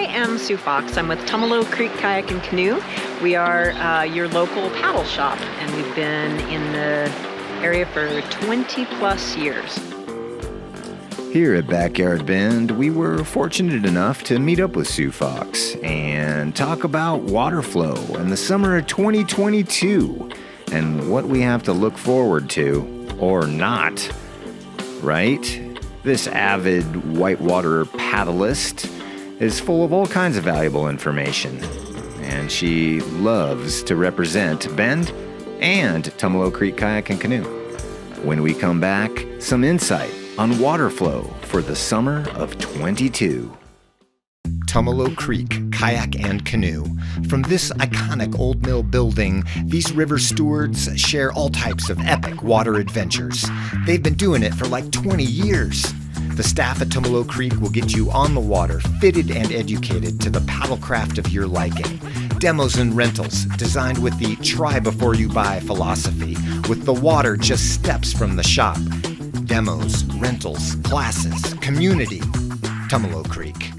am Sue Fox. I'm with Tumalo Creek Kayak and Canoe. We are your local paddle shop, and we've been in the area for 20 plus years. Here at Backyard Bend, we were fortunate enough to meet up with Sue Fox and talk about water flow and the summer of 2022 and what we have to look forward to, or not, right? This avid whitewater paddleist is full of all kinds of valuable information, and she loves to represent Bend and Tumalo Creek Kayak and Canoe. When we come back, some insight on water flow for the summer of 22. Tumalo Creek Kayak and Canoe. From this iconic old mill building, these river stewards share all types of epic water adventures. They've been doing it for like 20 years. The staff at Tumalo Creek will get you on the water, fitted and educated to the paddlecraft of your liking. Demos and rentals designed with the try before you buy philosophy, with the water just steps from the shop. Demos, rentals, classes, community. Tumalo Creek.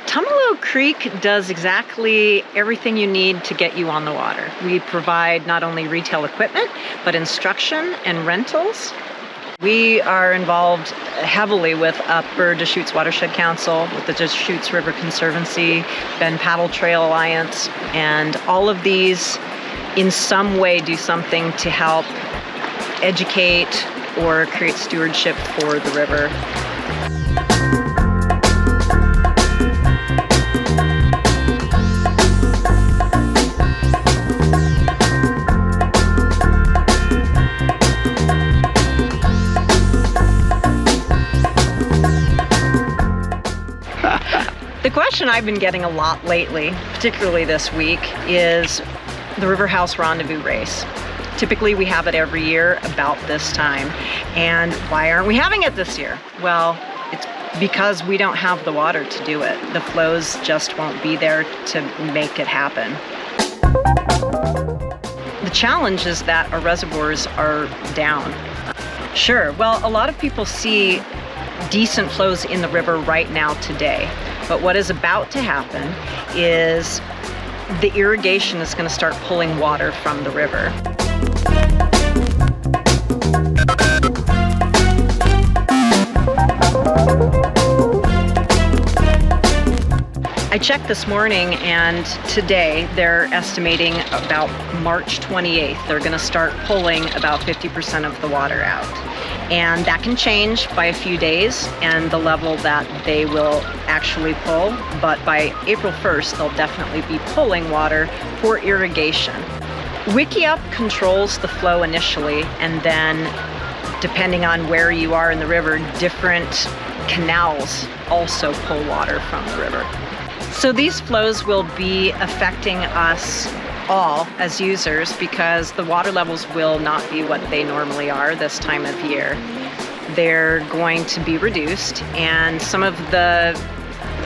Tumalo Creek does exactly everything you need to get you on the water. We provide not only retail equipment, but instruction and rentals. We are involved heavily with Upper Deschutes Watershed Council, with the Deschutes River Conservancy, Bend Paddle Trail Alliance, and all of these in some way do something to help educate or create stewardship for the river. The question I've been getting a lot lately, particularly this week, is the River House Rendezvous Race. Typically we have it every year about this time. And why aren't we having it this year? Well, it's because we don't have the water to do it. The flows just won't be there to make it happen. The challenge is that our reservoirs are down. Sure, well, a lot of people see decent flows in the river right now today. But what is about to happen is the irrigation is going to start pulling water from the river. I checked this morning, and today they're estimating about March 28th, they're going to start pulling about 50% of the water out. And that can change by a few days and the level that they will actually pull. But by April 1st, they'll definitely be pulling water for irrigation. Wickiup controls the flow initially, and then depending on where you are in the river, different canals also pull water from the river. So these flows will be affecting us all as users because the water levels will not be what they normally are this time of year. They're going to be reduced, and some of the,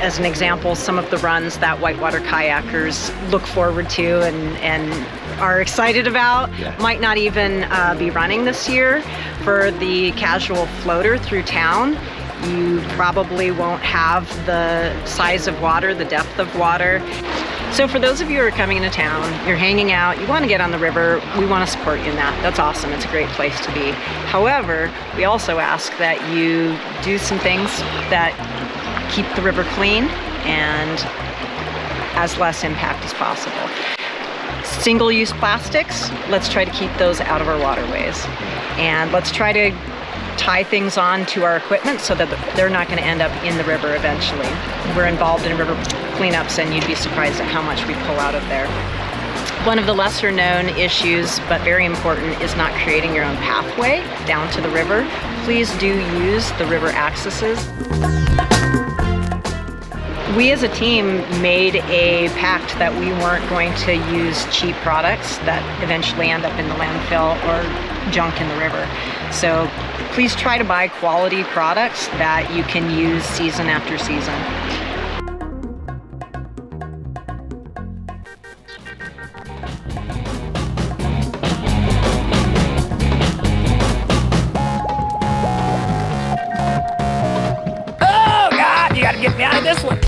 as an example, some of the runs that whitewater kayakers look forward to and are excited about might not even be running this year. For the casual floater through town, you probably won't have the size of water, the depth of water. So for those of you who are coming into town, you're hanging out, you want to get on the river, we want to support you in that. That's awesome. It's a great place to be. However, we also ask that you do some things that keep the river clean and as less impact as possible. Single-use plastics, let's try to keep those out of our waterways. And let's try to tie things on to our equipment so that they're not going to end up in the river eventually. We're involved in river cleanups, and you'd be surprised at how much we pull out of there. One of the lesser known issues, but very important, is not creating your own pathway down to the river. Please do use the river accesses. We as a team made a pact that we weren't going to use cheap products that eventually end up in the landfill or junk in the river. So please try to buy quality products that you can use season after season. Oh God, you gotta get me out of this one.